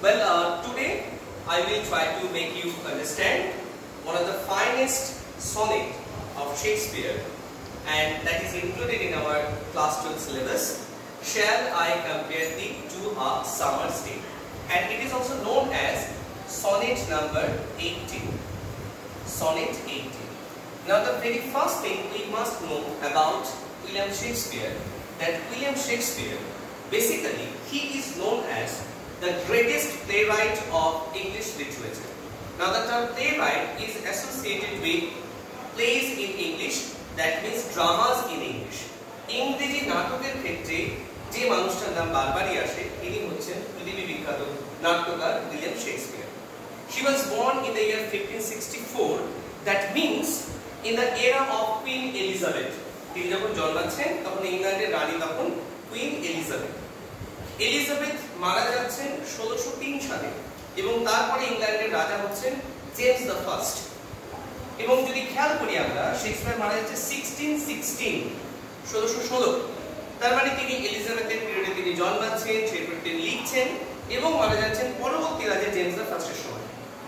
Well, today I will try to make you understand one of the finest sonnet of Shakespeare, and that is included in our class 12 syllabus. Shall I compare thee to a summer's day? And it is also known as sonnet number 18. Sonnet 18. Now the very first thing we must know about William Shakespeare, that William Shakespeare, basically he is known as the greatest playwright of English literature. Now the term playwright is associated with plays in English, that means dramas in English. ইংরেজি নাটকের ক্ষেত্রে যে মানুষটার নাম বারবারই আসে তিনি হচ্ছেন পৃথিবী বিখ্যাত নাট্যকার William Shakespeare. He was born in the year 1564, that means in the era of Queen Elizabeth. তিনি যখন জন্মাচ্ছেন তখন ইংল্যান্ডের রানী তখন কুইন এলিজাবেথ। এলিজাবেথ মারা যাচ্ছেন 1603 সালে এবং তারপরে ইংল্যান্ডের রাজা হচ্ছেন জেমস দ্য ফার্স্ট। এবং যদি খেয়াল করি আমরা, শেক্সপিয়ার মারা যাচ্ছে 1616 তার মানে তিনি এলিজাবেথের পিরিয়ডে তিনি জন্মাচ্ছেন, সেরপর তিনি লিখছেন এবং মারা যাচ্ছেন পরবর্তী রাজা জেমস দ্য ফার্স্টের সময়।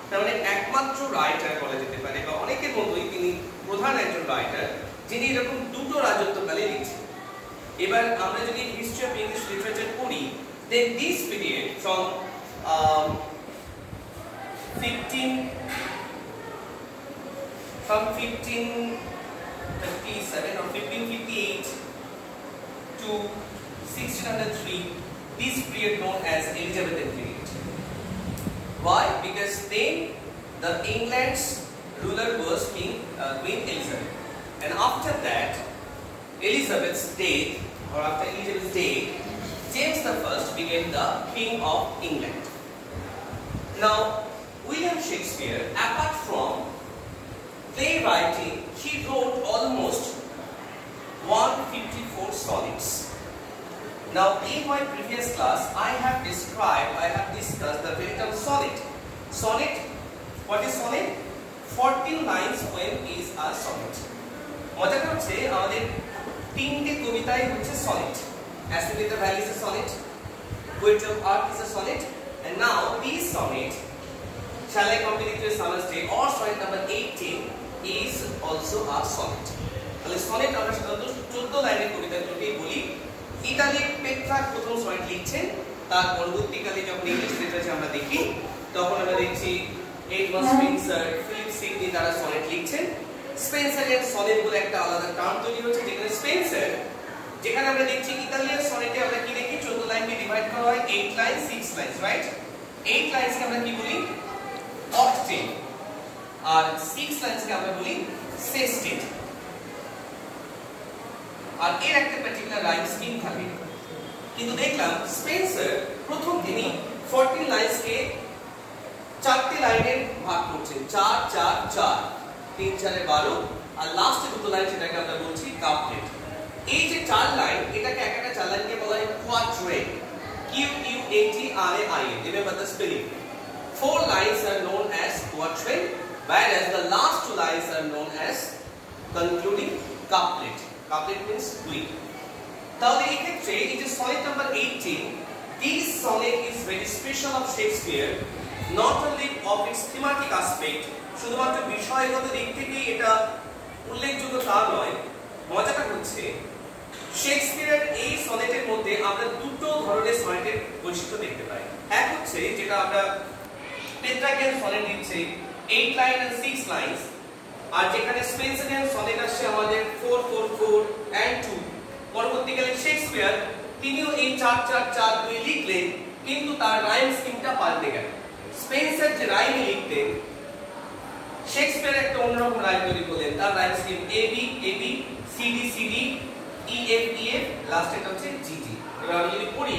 তার মানে একমাত্র রাইটার বলা যেতে পারে, বা অনেকের মতোই তিনি প্রধান একজন রাইটার যিনি এরকম দুটো রাজত্বকালে লিখছেন। এবার আমরা যদি হিস্ট্রি অফ ইংলিশ লিটারেচার পড়ি, then this period from 1557 or 1558 to 1603, this period known as Elizabethan period. Why? Because then the England's ruler was Queen Elizabeth, and after that Elizabeth's death, or after Elizabeth's death, James the First became the King of England. Now, William Shakespeare, apart from playwriting, he wrote almost 154 sonnets. Now, in my previous class, I have discussed the very term sonnet. Sonnet, what is sonnet? 14 lines poem is a sonnet. মজাটা হচ্ছে আমাদের তিনটে কবিতাই হচ্ছে sonnet. As with the Valley is a sonnet, Poetry of Art is a sonnet, and now this sonnet, Shall I Compare Thee to a Summer's Day, or sonnet number 18, is also a sonnet. তাহলে sonnet আমরা সাধারণত 14 লাইনের কবিতাগুলোকেই বলি। ইতালির Petrarch প্রথম sonnet লিখছেন, তার পরবর্তীকালে যখন ইংলিশ লিটারেচার আমরা দেখি তখন আমরা দেখছি এডমন্ড স্পেন্সার, ফিলিপ সিডনি তারা sonnet লিখছেন। স্পেন্সারের sonnet বলে একটা আলাদা টার্ম তৈরি হচ্ছে, যেখানে স্পেন্সার, যেখানে আমরা দেখছি ইতালিয়ান সনেটে আমরা কি দেখি 14 লাইনকে ডিভাইড করা হয় 8 লাইন 6 লাইনস, রাইট? 8 লাইনসকে আমরা কি বলি? অক্টেট, আর 6 লাইনসকে আমরা বলি সেস্টেট। আর এর একটা পার্টিকুলার রাইম স্কিম থাকে, কিন্তু দেখলাম স্পেন্সার প্রথম তিনি 14 লাইনসকে 4টে লাইনে ভাগ করছেন, 4 4 4, 3 4 12, আর লাস্টে দুটো লাইন সেটাকে আমরা বলছি কাপলেট। এই যে 4 লাইন, এটাকে একটা 4 লাইনকে বলা হয় quatrain, Quatrain, remember the spelling. 4 lines are known as quatrain, whereas the last 2 lines are known as concluding couplet. Couplet means দুই। তাহলে এই ক্ষেত্রে এই যে sonnet number 18, this sonnet is very special of Shakespeare, not only of its thematic aspect, শুধুমাত্র বিষয়গত দিক থেকেই এটা উল্লেখযোগ্য তা নয়। মজাটা হচ্ছে শেক্সপিয়ারের এই সনেটের মধ্যে আমরা দুটো ধরনের সনেটের বৈশিষ্ট্য দেখতে পাই। এক হচ্ছে যেটা আমরা পেট্রার্কিয়ান সনেট দিচ্ছি 8 লাইন and 6 লাইনস, আর যেখানে স্পেন্সারিয়ান সনেট আসছে আমাদের 4 4 4 and 2। পরবর্তীকালে শেক্সপিয়ার তিনিও এই 4 4 4 2 লিখলেন, কিন্তু তার রাইম স্কিমটা পাল্টে গেল। স্পেন্সার যে রাইমে লিখতেন, শেক্সপিয়ার একটা অন্যরকম রাইম তৈরি করলেন। তার rhyme scheme AB AB, CD CD, EF EF, last এটা হচ্ছে GG। এবার আমি যদি পড়ি,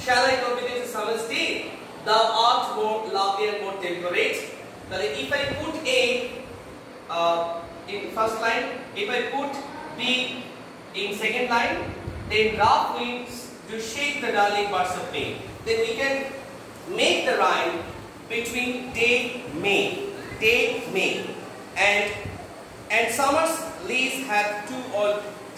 Shall I compare thee to summer's day, thou art more lovely and more temperate, তাহলে if I put A in first line, if I put B in second line, then rough winds do shake the darling birds of May, then we can make the rhyme between day May and summer's leaves have too or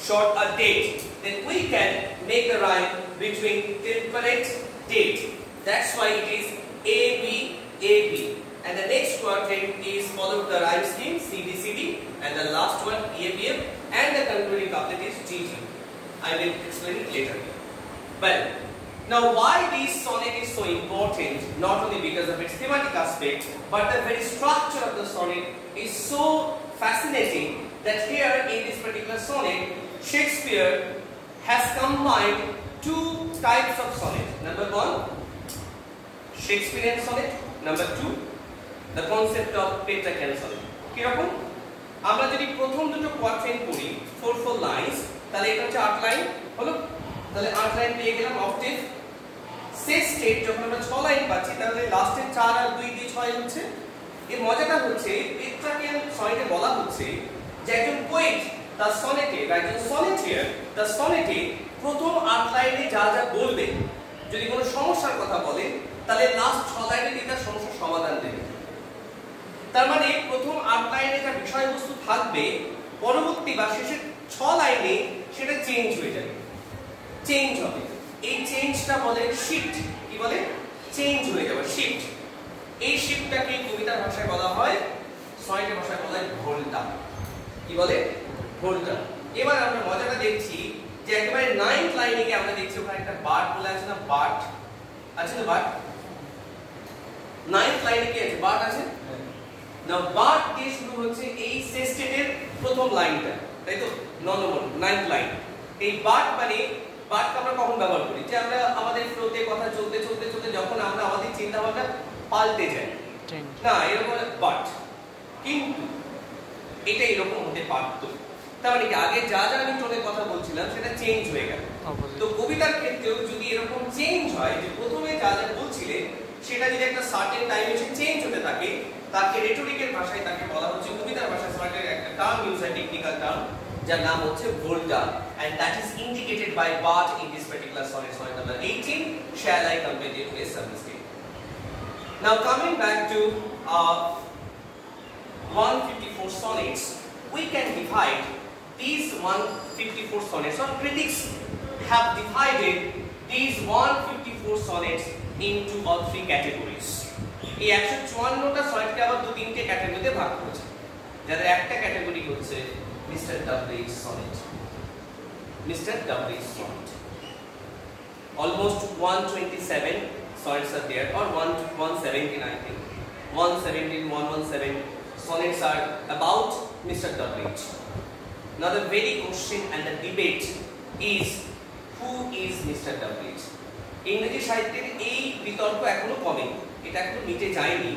short a date, then we can make the rhyme between temperate date. That's why it is A B A B, and the next quatrain is followed the rhyme scheme C D C D, and the last one E F B F, and the concluding couplet is G G. I will explain it later. Well, now why this sonnet is so important, not only because of its thematic aspect, but the very structure of the sonnet is so fascinating that here in this particular sonnet, Shakespeare has combined two types of sonnet. Number one, Shakespearean sonnet. Number two, the concept of Petrarchan sonnet. কিরকম? আমরা যদি প্রথম দুটো quatrain পড়ি 4 lines, তাহলে এটা হচ্ছে 8 line হলো। তাহলে 8 লাইন পেয়ে গেলাম অক্টেভ। শেষ স্টেট যখন আমরা 6 লাইন পাচ্ছি, তাহলে লাস্টের 4 আর 2 দিয়ে 6 হচ্ছে। এর মজাটা হচ্ছে পেট্রাকিয়ান সনেটে বলা হচ্ছে যে একজন পোয়েট তার সনেটে বা একজন সনেটিয়ার তার সনেটে প্রথম 8 লাইনে যা যা বলবে, যদি কোনো সমস্যার কথা বলে, তাহলে লাস্ট 6 লাইনে দিয়ে তার সমস্যার সমাধান দেবে। তার মানে প্রথম 8 লাইনে যা বিষয়বস্তু থাকবে, পরবর্তী বা শেষের 6 লাইনে সেটা চেঞ্জ হয়ে যাবে, চেঞ্জ হবে। এই চেঞ্জটা বলে শিফট। কি বলে? চেঞ্জ হয়ে যাবে, শিফট। এই শিফটটাকে কবিতার ভাষায় বলা হয়, সনেটের ভাষায় বলা হয় ভোল্টা। কি বলে? ভোল্টা। এবার আমরা মজাটা দেখছি যে একেবারে 9th লাইনে গিয়ে আমরা দেখছি ওখানে একটা বাট বলে আছে না, বাট আছে না, বাট 9th লাইনে কি আছে? বাট আছে না। বাট দিয়ে শুরু হচ্ছে এই সেস্টেটের প্রথম লাইনটা, তাই তো? 9 নম্বর 9th লাইন। এই বাট মানে বাটকে আমরা কখন ব্যবহার করি? যে আমরা আমাদের ফ্লোতে কথা চলতে চলতে চলতে যখন আমরা আমাদের চিন্তা ভাবনা পাল্টে যায় না, এরকম বাট। কিন্তু এটা এরকম হতে পারত। তার মানে কি আগে যা যা আমি টোনের কথা বলছিলাম সেটা চেঞ্জ হয়ে গেল। তো কবিতার ক্ষেত্রেও যদি এরকম চেঞ্জ হয় যে প্রথমে যা যা বলছিলেন সেটা যদি একটা সার্টেন টাইমে এসে চেঞ্জ হতে থাকে, তাকে রেটরিকের ভাষায় তাকে বলা হচ্ছে, কবিতার ভাষায় সার্টেন একটা টার্ম ইউজ হয়, টেকনিক্যাল টার্ম, যার নাম হচ্ছে ভোল্টা, and that is indicated by Bart in this particular sonnet, sonnet number 18, shall I compare it to a subscript. Now coming back to 154 sonnets, we can divide these 154 sonnets, or critics have divided these 154 sonnets into 2 or 3 categories. এই 154টা সনেটকে আবার 2-3টে ক্যাটাগরিতে ভাগ করেছে, যাদের একটা category হচ্ছে Mr. Doubleday sonnet. Mr. Doubleday sonnet. Almost 127 sonnets are there, or 117 I think. 117, 117 sonnets are about Mr. Doubleday. Now the very question and the debate is, who is Mr. Doubleday? ইংরেজি সাহিত্যের এই বিতর্ক এখনো কমেনি, এটা এখনো মিটে যায়নি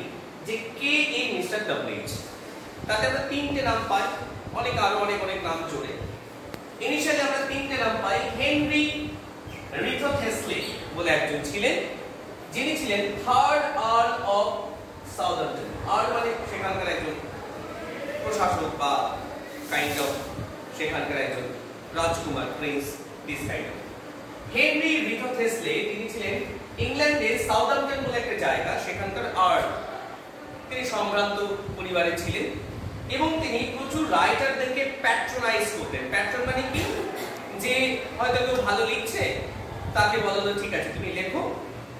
যে কে এই মিস্টার ডাবলেজ। তাতে আমরা 3টে নাম পাই, অনেক আরো অনেক নাম জোড়ে। ইনিশিয়ালি আমরা 3টে নাম পাই। হেনরি রিথোথেসলে বলে একজন ছিলেন, যিনি ছিলেন 3rd Earl of Southampton. Earl মানে সেখানকার একজন প্রশাসক বা কাইন্ড অফ সেখানকার একজন রাজকুমার, prince, this kind of. Henry Wriothesley তিনি ছিলেন ইংল্যান্ডের সাউদাম্পটন বলে একটা জায়গা, সেখানকার আর্ল। তিনি সম্ভ্রান্ত পরিবারে ছিলেন এবং তিনি প্রচুর রাইটারদেরকে প্যাট্রোনাইজ করতেন। প্যাট্রন মানে কি? যে হয়তো কেউ ভালো লিখছে, তাকে বলা হলো ঠিক আছে তুমি লেখো,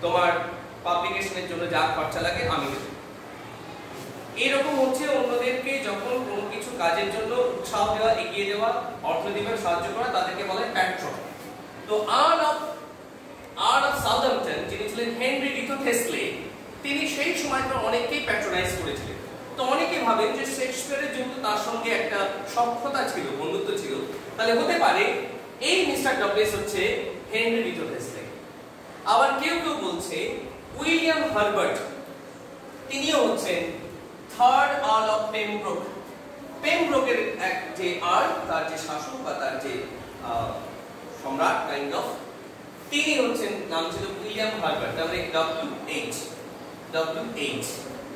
তোমার পাবলিকেশনের জন্য যা খরচা লাগে আমি দেব। এরকম হচ্ছে অন্যদেরকে যখন কোনো কিছু কাজের জন্য উৎসাহ দেওয়া, এগিয়ে দেওয়া, অর্থ দিবে, সাহায্য করা, তাদেরকে বলা হয় প্যাট্রন। তো আর্ল অফ সাউদাম্পটন যিনি ছিলেন হেনরি রিথোথেসলে, তিনি সেই সময়টা অনেককেই প্যাট্রোনাইজ করেছিলেন। তো অনেকে ভাবেন যে শেক্সপিয়ারের যেহেতু তার সঙ্গে একটা সখ্যতা ছিল, বন্ধুত্ব ছিল, তাহলে হতে পারে এই মিস্টার ডবলেস হচ্ছে হেনরি রিথোথেসলে। আবার কেউ কেউ বলছে উইলিয়াম হার্বার্ট, তিনিও হচ্ছেন 3rd আর্ল অফ পেমব্রোক। পেমব্রোকের এক যে আর্ল, তার যে শাসক বা তার যে সম্রাট কাইন্ড অফ, তিনি হচ্ছেন, নাম ছিল উইলিয়াম হার্বার্ট। তাহলে WH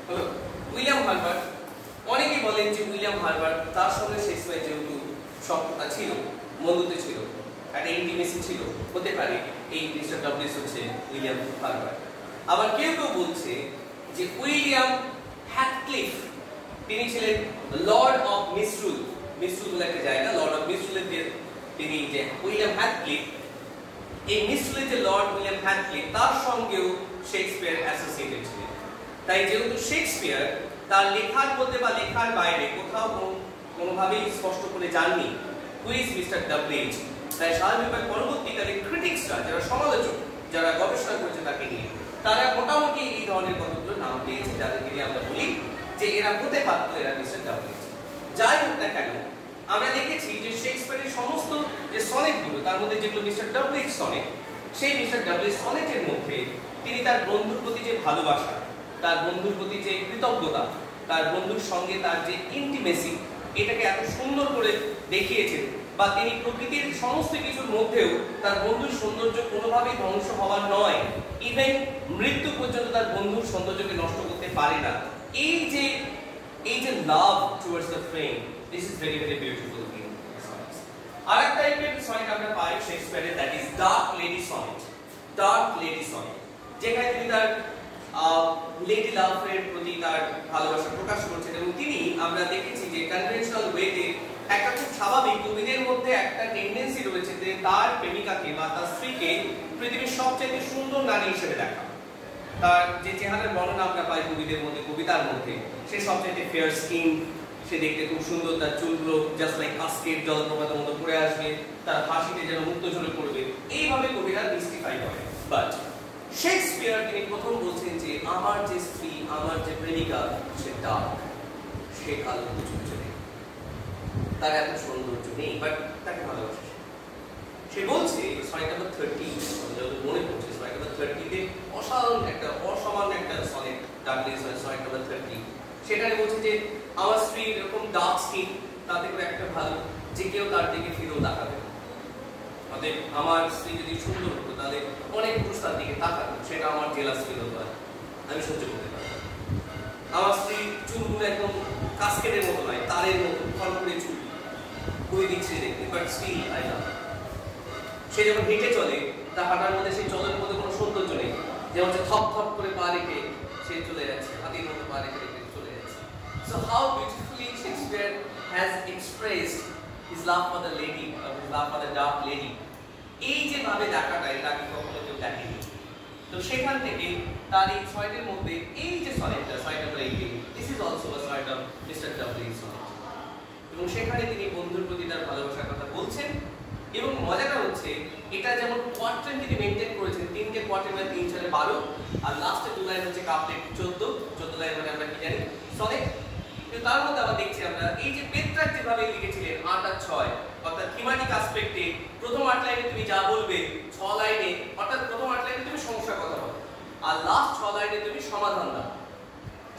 হলো উইলিয়াম হার্বার্ট। অনেকেই বলেন যে উইলিয়াম হার্বার্ট তার সঙ্গে শেক্সপিয়ার যেহেতু সখ্যতা ছিল, বন্ধুত্ব ছিল, একটা ইন্টিমেসি ছিল, হতে পারে এই মিস্টার ডবলেস হচ্ছে উইলিয়াম হার্বার্ট। আবার কেউ কেউ বলছে যে উইলিয়াম হ্যাথক্লিফ, তিনি ছিলেন লর্ড অফ মিসরুল। মিসরুল বলে একটা জায়গা, লর্ড অফ মিসরুলের যে তিনি যে উইলিয়াম হ্যাথক্লিফ, এই মিসরুলের যে লর্ড উইলিয়াম হ্যাথক্লিফ, তার সঙ্গেও শেক্সপিয়ার অ্যাসোসিয়েটেড ছিলেন। তাই যেহেতু শেক্সপিয়ার তার লেখার মধ্যে বা লেখার বাইরে কোথাও কোনোভাবেই স্পষ্ট করে জাননি হু ইজ মিস্টার ডাবলিচ, তাই স্বাভাবিকভাবে পরবর্তীকালে ক্রিটিক্সরা, যারা সমালোচক, যারা গবেষণা করেছে তাকে নিয়ে, তারা মোটামুটি এই ধরনের কতগুলো নাম দিয়েছে যাদেরকে নিয়ে আমরা বলি যে এরা হতে পারত এরা মিস্টার ডাবলিচ। যাই হোক না কেন, আমরা দেখেছি যে শেক্সপিয়ারের সমস্ত যে সনেটগুলো, তার মধ্যে যেগুলো মিস্টার ডাবলিচ সনেট, সেই মিস্টার ডাবলিচ সনেটের মধ্যে তিনি তার বন্ধুর প্রতি যে ভালোবাসা, তার বন্ধুর প্রতি যে কৃতজ্ঞতা, তার বন্ধুর সঙ্গে তার যে ইন্টিমেসি, এটাকে এত সুন্দর করে দেখিয়েছেন। বা তিনি প্রকৃতির সমস্ত কিছুর মধ্যেও তার বন্ধুর সৌন্দর্য কোনোভাবেই ধ্বংস হওয়ার নয়, ইভেন মৃত্যু পর্যন্ত তার বন্ধুর সৌন্দর্যকে নষ্ট করতে পারে না। এই যে love towards the friend, this is very very beautiful in sonnets. আরেকটা টাইপের সনেট আমরা পাই শেক্সপিয়ারের, that is dark lady sonnet. Dark lady sonnet, যেখানে তিনি তার লেডি লাভের প্রতি তার ভালোবাসা প্রকাশ করছেন, এবং তিনি আমরা দেখেছি যে কনভেনশনাল ওয়েতে একটা খুব স্বাভাবিক কবিদের মধ্যে একটা টেন্ডেন্সি রয়েছে যে তার প্রেমিকাকে বা তার স্ত্রীকে পৃথিবীর সবচেয়ে সুন্দর নারী হিসেবে দেখা। তার যে চেহারার বর্ণনা আমরা পাই কবিদের মধ্যে, কবিতার মধ্যে, সে সবচেয়ে ফেয়ার স্কিন, সে দেখতে খুব সুন্দর, তার চুলগুলো জাস্ট লাইক কাস্কেড জলপ্রপাতের মতো পড়ে আসবে, তার হাসিতে যেন মুক্ত ঝরে পড়বে, এইভাবে কবিরা মিস্টিফাই করে। বাট শেক্সপিয়ার তিনি প্রথম বলছেন যে আমার যে স্ত্রী, আমার যে প্রেমিকা, সে ডার্ক, সে কালো কুচকুচে, তার এত সৌন্দর্য নেই, বাট তাকে ভালোবাসে। সে বলছে সনেট নাম্বার 30, যত মনে পড়ছে, সনেট নাম্বার 30 তে অসামান্য একটা সনেট, ডাবলিচ সনেট নাম্বার 30, সেখানে বলছে যে আমার স্ত্রী এরকম ডার্ক স্কিন, তাতে করে একটা ভালো যে কেউ তার দিকে ফিরেও তাকাবে। অতএব আমার স্ত্রী যদি সুন্দর হতো তাহলে অনেক পুরুষ তার দিকে তাকাতো, সেটা আমার জেলাস ফিল হতো, আমি সহ্য করতে পারতাম। আমার স্ত্রী চুলগুলো একদম কাস্কেডের মতো নয়, তারের মতো ফলফুলে চুল, খুবই দিচ্ছে দেখতে, বাট স্টিল আই লাভ। সে যখন হেঁটে চলে, তার হাঁটার মধ্যে সেই চলের মধ্যে কোনো সৌন্দর্য নেই, যেমন সে থপ থপ করে পা রেখে সে চলে যাচ্ছে, হাতির মতো পা রেখে চলে যাচ্ছে। So how beautifully Shakespeare has expressed his love for the lady, his love for the dark lady. এই যে ভাবে দেখাটা, এটা আগে কখনো কেউ দেখেনি। তো সেখান থেকে তার এই সনেটের মধ্যে এই যে সনেটটা, sonnet number 18, this is also a sort of Mr. Dublin's sonnet, এবং সেখানে তিনি বন্ধুর প্রতি তার ভালোবাসার কথা বলছেন। এবং মজাটা হচ্ছে এটা যেমন কোয়ার্টেন তিনি মেইনটেইন করেছেন, 3টে কোয়ার্টেন মানে 3 4 12, আর লাস্টে 2 লাইন হচ্ছে কাপ্লেট 14 লাইন মানে আমরা কি জানি সনেট। কিন্তু তার মধ্যে আবার দেখছি আমরা এই যে পেট্রার্ক যেভাবে লিখেছিলেন 8 আর 6, অর্থাৎ থিমাটিক অ্যাসপেক্টে প্রথম 8 লাইনে তুমি যা বলবে, 6 লাইনে, অর্থাৎ প্রথম 8 লাইনে তুমি সমস্যার কথা বলো আর লাস্ট 6 লাইনে তুমি সমাধান দাও,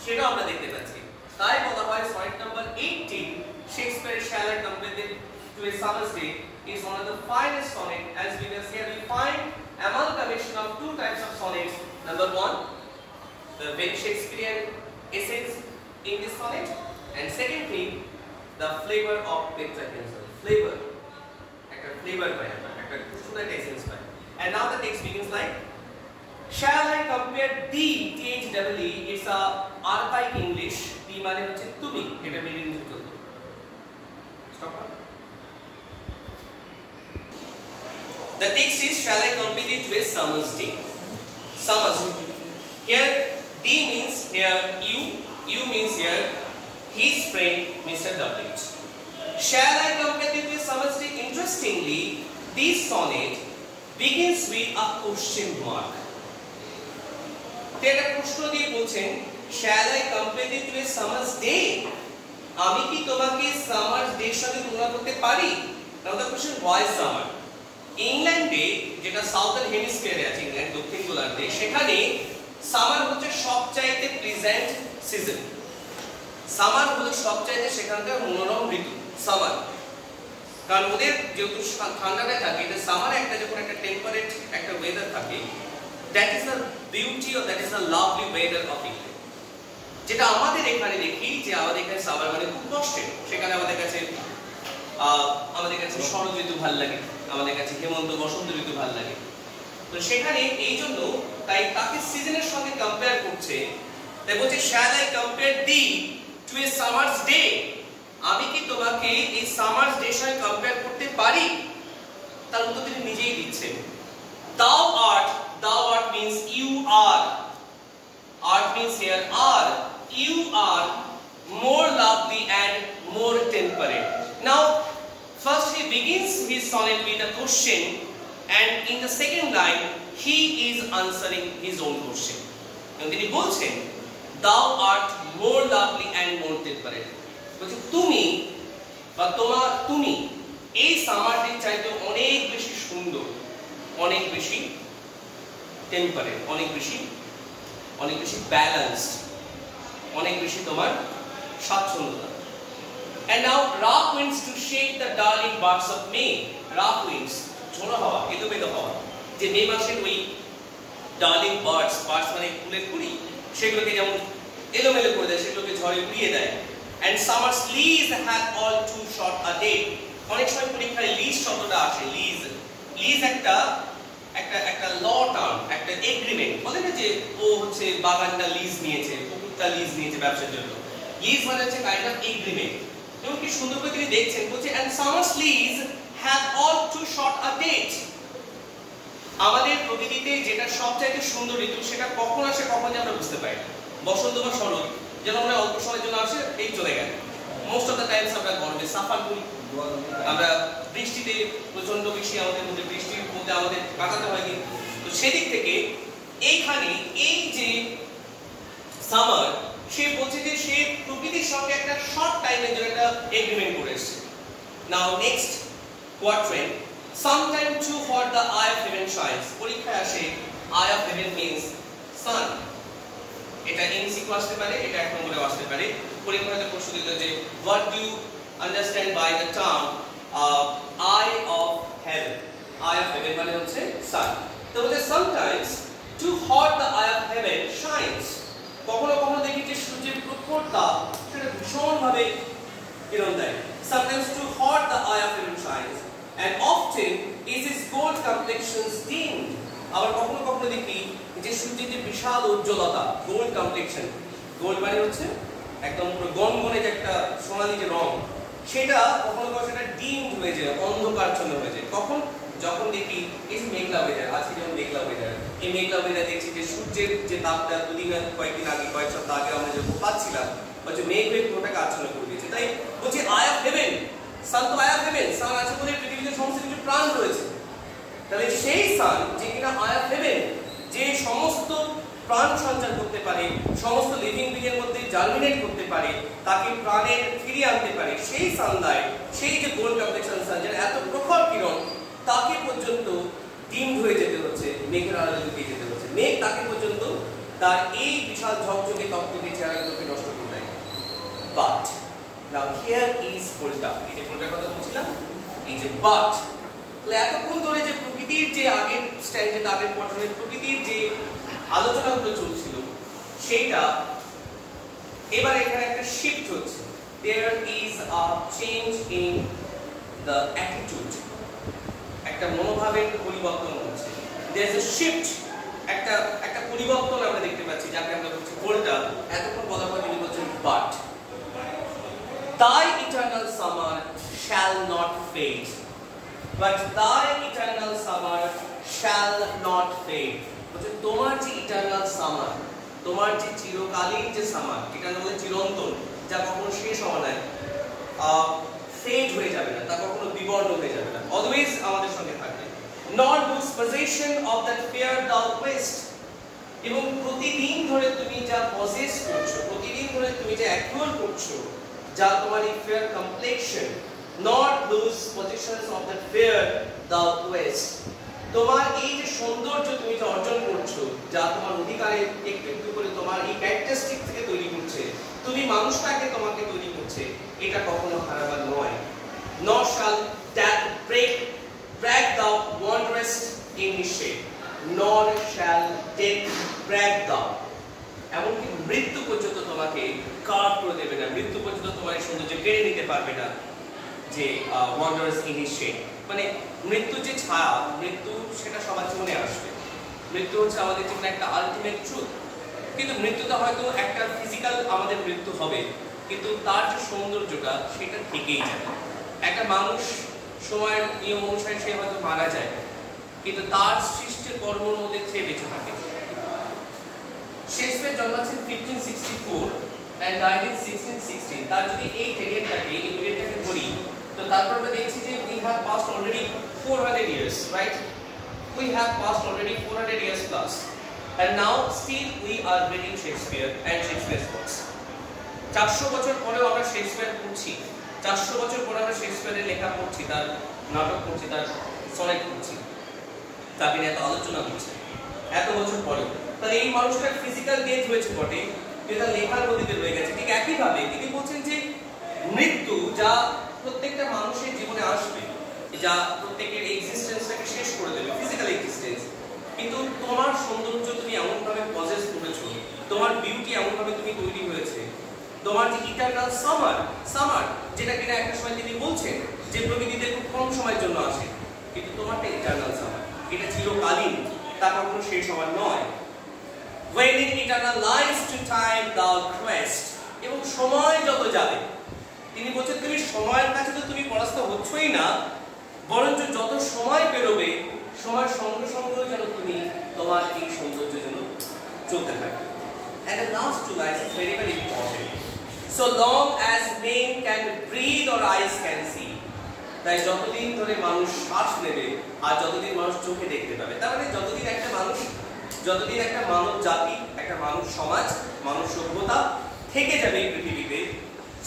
সেটাও আমরা দেখতে পাচ্ছি। তাই বলা হয় sonnet number 18, Shakespeare shall I compare it to a summer's day, is one of the finest sonnet, as because here we find amalgamation of 2 types of sonnets. Number 1, the very Shakespearean essence in this sonnet, and second thing, the flavor of Petrarch himself. Flavor, একটা flavor পাই আমরা, একটা সুন্দর essence pi. And now the text begins like, shall I compare thee, THEE, it's a archaic English, the মানে হচ্ছে তুমি, এটা meaning যুক্ত। Stop. The text is, shall I compare it with summer's day? Summer's day. Here, thee means here you means here his friend Mr. Dublinch. Shall I compare it with summer's day? Interestingly, this sonnet begins with a question mark. There a question দিয়ে বলছেন, shall I compare it with summer's day? আমি কি তোমাকে summer day সাথে তুলনা করতে পারি? Now the question, why summer? ইংল্যান্ডে, যেটা সাউথার্ন হেমিস্ফিয়ারে আছে, ইংল্যান্ড দক্ষিণ গোলার্ধে, সেখানে সামার হচ্ছে সবচাইতে প্লেজেন্ট সিজন। সামার হলো সবচাইতে সেখানকার মনোরম ঋতু, সামার। কারণ ওদের যেহেতু ঠান্ডাটা থাকে, এটা সামারে একটা যখন একটা টেম্পারেট একটা ওয়েদার থাকে, that is the beauty of, that is the lovely weather of England. যেটা আমাদের এখানে দেখি যে আমাদের এখানে সামার মানে খুব কষ্টের, সেখানে আমাদের কাছে শরৎ ঋতু ভালো লাগে, আমাদের কাছে হেমন্ত বসন্ত ঋতু ভালো লাগে। তো সেখানে এই জন্য তাই তাকে সিজনের সঙ্গে কম্পেয়ার করছে, তাই বলছে shall I compare thee to a summer's day? আমি কি তোমাকে এই সামার্স ডে সঙ্গে কম্পেয়ার করতে পারি? তার উত্তর তিনি নিজেই দিচ্ছেন, thou art means you are, art means means here are. You are more lovely and more temperate. Now, first he begins his sonnet with a question, and in the second line he is answering his own question. And তিনি বলছেন, thou art more lovely and more temperate. বলছে তুমি বা তুমি এই সামারটির চাইতে অনেক বেশি সুন্দর, অনেক বেশি টেম্পারেট, অনেক বেশি ব্যালেন্সড, অনেক বেশি তোমার স্বাচ্ছন্দ্যতা। And now rough winds to shake the darling buds of May. Rough winds, ঝোড়ো হাওয়া, এলোমেলো হাওয়া, যে মে মাসের ওই ডার্লিং বার্ডস মানে ফুলের কুড়ি, সেগুলোকে যেমন এলোমেলো করে দেয়, সেগুলোকে ঝড়ে উড়িয়ে দেয়। And summer's lease hath all too short a day. অনেক সময় পরীক্ষায় লিজ শব্দটা আসে। লিজ একটা ল টার্ম, একটা এগ্রিমেন্ট। বলে না যে ও হচ্ছে বাগানটা লিজ নিয়েছে, পুকুরটা লিজ নিয়েছে ব্যবসার জন্য। লিজ মানে হচ্ছে কাইন্ড অফ এগ্রিমেন্ট। এবং কি সুন্দর করে তিনি দেখছেন, বলছে and summer's lease hath all too short a date. আমাদের প্রকৃতিতে যেটা সবচাইতে সুন্দর ঋতু, সেটা কখন আসে কখন যায় আমরা বুঝতে পারি না। বসন্ত বা শরৎ যেন আমরা অল্প সময়ের জন্য আসে, এই চলে গেল। মোস্ট অফ দ্য টাইমস আমরা গরমে সাফার করি, আমরা বৃষ্টিতে প্রচন্ড বেশি আমাদের মধ্যে বৃষ্টির মধ্যে আমাদের কাটাতে হয়। তো সেদিক থেকে এইখানে এই যে সামার, সে বলছে যে সে প্রকৃতির সঙ্গে একটা শর্ট টাইমের জন্য একটা এগ্রিমেন্ট করে এসেছে। Now next quatrain, sometime too hot the eye of heaven shines. পরীক্ষায় আসে eye of heaven means sun. এটা এমসিকিউ আসতে পারে, এটা এক নম্বরে আসতে পারে। পরীক্ষাতে প্রশ্ন দিল যে what do you understand by the term eye of heaven? Eye of heaven মানে হচ্ছে sun. তো বলে sometimes too hot the eye of heaven shines. কখনো কখনো দেখি যে সূর্যের প্রখর তাপ সেটা ভীষণ ভাবে কিরণ দেয়। Sometimes too hot the eye of heaven shines, and often is his gold complexion dimmed. আবার কখনো কখনো দেখি যে সূর্যের যে বিশাল উজ্জ্বলতা, গোল্ড কমপ্লেক্সন, গোল্ড মানে হচ্ছে একদম পুরো গনগনে যে একটা সোনালী যে রং, সেটা কখনো কখনো সেটা ডিমড হয়ে যায়, অন্ধকারচ্ছন্ন হয়ে যায়। কখন? যখন দেখি এই যে মেঘলা ওয়েদার, আজকে যেমন মেঘলা ওয়েদার, এই মেঘলা ওয়েদার দেখছি যে সূর্যের যে তাপটা কয়েকদিন আগে, কয়েক সপ্তাহ আগে আমরা যখন পাচ্ছিলাম, বলছে মেঘ হয়ে পুরোটাকে আচ্ছন্ন করে দিয়েছে। তাই বলছে আই অফ হেভেন, সান তো আই অফ হেভেন, সান আছে বলে পৃথিবীতে সমস্ত কিছু প্রাণ রয়েছে। তাহলে সেই সান যে কিনা আই অফ হেভেন, যে সমস্ত প্রাণ সঞ্চার করতে পারে, সমস্ত লিভিং বিং এর মধ্যে জার্মিনেট করতে পারে, তাকে প্রাণে ফিরিয়ে আনতে পারে, সেই সানলাইট, সেই যে গোল্ড কমপ্লেক্সন সান, যেটা এত প্রখর কিরণ, তাকে পর্যন্ত ডিমড হয়ে যেতে হচ্ছে, মেঘের আড়ালে লুকিয়ে যেতে হচ্ছে। মেঘ তাকে পর্যন্ত তার এই বিশাল ঝকঝকে তকতকে চেহারাগুলোকে নষ্ট করে দেয়। বাট নাও হিয়ার ইজ ফোল্ডা, এই যে ফোল্ডার কথা বলছিলাম, এই যে বাট, তাহলে এতক্ষণ ধরে যে প্রকৃতির যে আগের স্ট্যান্ডে, আগের পঠনের প্রকৃতির যে আলোচনাগুলো চলছিল, সেইটা এবার এখানে একটা শিফট হচ্ছে। There is a change in the attitude, একটা মনোভাবের পরিবর্তন হচ্ছে। There is a shift, একটা পরিবর্তন আমরা দেখতে পাচ্ছি, যাকে আমরা বলছি ভোল্টা। এতক্ষণ বলার পর তিনি বলছেন but thy eternal summer shall not fade, but thy eternal summer shall not fade. বলছে তোমার যে ইটারনাল সামার, তোমার যে চিরকালীন যে সামার, ইটারনাল মানে চিরন্তন, যা কখনো শেষ হওয়া নাই, ফেড হয়ে যাবে না, তা কখনো বিবর্ণ হয়ে যাবে না, অলওয়েজ আমাদের সঙ্গে থাকবে। Not lose possession of that fair দাউ ওয়েস্ট, এবং প্রতিদিন ধরে তুমি যা পজেস করছো, প্রতিদিন ধরে তুমি যা অ্যাকুয়ার করছো, যা তোমার এই fair complexion, not lose পজেশনস of that fair দাউ ওয়েস্ট, তোমার এই যে সৌন্দর্য তুমি যে অর্জন করছো, যা তোমার অধিকারে একটু একটু করে তোমার এই ক্যারেক্টারিস্টিক থেকে তৈরি করছে, তুমি মানুষটাকে তোমাকে তৈরি করছে, এটা কখনো হারাবার নয়। Nor shall that brag thou wanderest in his shade, nor shall death brag thou, এমনকি মৃত্যু পর্যন্ত তোমাকে কাট করে দেবে না, মৃত্যু পর্যন্ত তোমার সৌন্দর্য কেড়ে নিতে পারবে না, যে wanderest in his shade, মানে মৃত্যু যে ছায়া, মৃত্যু সেটা সবার জীবনে আসবে, মৃত্যু হচ্ছে আমাদের জীবনে একটা আলটিমেট ট্রুথ। কিন্তু মৃত্যুটা হয়তো একটা ফিজিক্যাল আমাদের মৃত্যু হবে, কিন্তু তার যে সৌন্দর্যটা সেটা থেকেই যাবে। একটা মানুষ সময়ের নিয়ম অনুসারে সে হয়তো মারা যায়, কিন্তু তার সৃষ্টি কর্মের মধ্যে সে বেঁচে থাকে। শেক্সপিয়ার জন্মাচ্ছেন 1564 and died in 1616 তার যদি এই পিরিয়ডটাকে ধরি তো তারপর আমরা দেখছি যে we have passed already 400 years, right? We have passed already 400 years plus, and now still we are reading Shakespeare and Shakespeare's books. 400 বছর পরেও আমরা শেক্সপিয়ার পড়ছি, 400 বছর পরে আমরা শেক্সপিয়ারের লেখা পড়ছি, তার নাটক পড়ছি, তার সনেট পড়ছি, তাকে নিয়ে এত আলোচনা হচ্ছে এত বছর পরে। তাহলে এই মানুষটার ফিজিক্যাল ডেথ হয়েছে বটে, কিন্তু তার লেখার গতিতে রয়ে গেছে। ঠিক একইভাবে তিনি বলছেন যে মৃত্যু যা প্রত্যেকটা মানুষের জীবনে আসবে, যা প্রত্যেকের এক্সিস্টেন্সটাকে শেষ করে দেবে, ফিজিক্যাল এক্সিস্টেন্স, কিন্তু তোমার সৌন্দর্য তুমি এমনভাবে পজেস করেছো, তোমার বিউটি এমনভাবে তুমি তৈরি হয়েছে, তোমার যে ইটারনাল সামার যেটা কিনা একটা সময় তিনি বলছেন যে প্রকৃতিতে খুব কম সময়ের জন্য আসে, কিন্তু তোমারটা ইটারনাল সামার, এটা চিরকালীন, তা কখনো শেষ হওয়ার নয়। When in eternal lies to time thou quest, এবং সময় যত যাবে, তিনি বলছেন তুমি সময়ের কাছে তো তুমি পরাস্ত হচ্ছই না, বরঞ্চ যত সময় পেরোবে সময়ের সঙ্গে সঙ্গে যেন তুমি তোমার এই সৌন্দর্য যেন চলতে থাকে। And the last two lines is very very important. So long as men can breathe or eyes can see, তাই যতদিন ধরে মানুষ শ্বাস নেবে আর যতদিন মানুষ চোখে দেখতে পাবে, তার মানে যতদিন একটা মানব জাতি, একটা মানুষ সমাজ, মানুষ সভ্যতা থেকে যাবে এই পৃথিবীতে,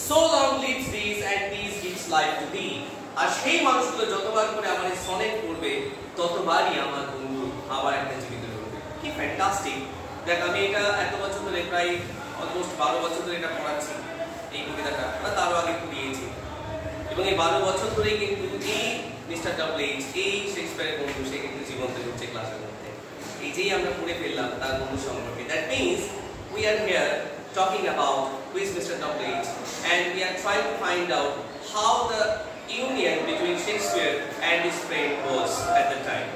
so long lives these and these gives life to thee, আর সেই মানুষগুলো যতবার করে আমার এই সনেট পড়বে ততবারই আমার বন্ধু আবার একটা জীবিত হবে। কি ফ্যান্টাস্টিক! দেখ, আমি এটা এত বছর ধরে, প্রায় অলমোস্ট 12 বছর ধরে এটা পড়াচ্ছি, এই কবিতাটা, বা তারও আগে পড়িয়েছি, এবং এই 12 বছর ধরে কিন্তু এই মিস্টার ডব্লিউএইচ, এই শেক্সপিয়ারের বন্ধু, সে কিন্তু জীবন্ত হচ্ছে ক্লাসের মধ্যে। এই যেই আমরা পড়ে ফেললাম তার বন্ধু সম্পর্কে, that means we are here talking about who is Mr. WH, and we are trying to find out how the union between Shakespeare and his friend was at the time.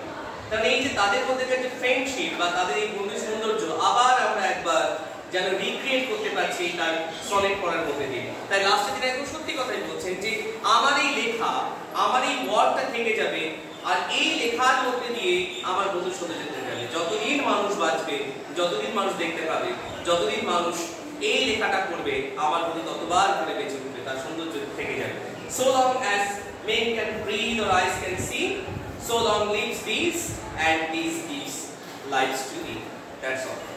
কারণ এই যে তাদের মধ্যে যে ফ্রেন্ডশিপ বা তাদের এই বন্ধু সৌন্দর্য আবার আমরা একবার যেন রিক্রিয়েট করতে পারছি তার সনেট পড়ার মধ্যে দিয়ে। তাই লাস্টে তিনি একদম সত্যি কথাই বলছেন যে আমার এই লেখা, আমার এই ওয়ার্ডটা থেকে যাবে, আর এই লেখার মধ্যে দিয়ে আমার বন্ধুর সৌন্দর্য থেকে যাবে। যতদিন মানুষ বাঁচবে, যতদিন মানুষ দেখতে পাবে, যতদিন মানুষ এই লেখাটা পড়বে, আমার বন্ধু ততবার করে বেঁচে উঠবে, তার সৌন্দর্য থেকে যাবে। So long as men can breathe or eyes can see, so long lives these and these gives lives to thee. That's all.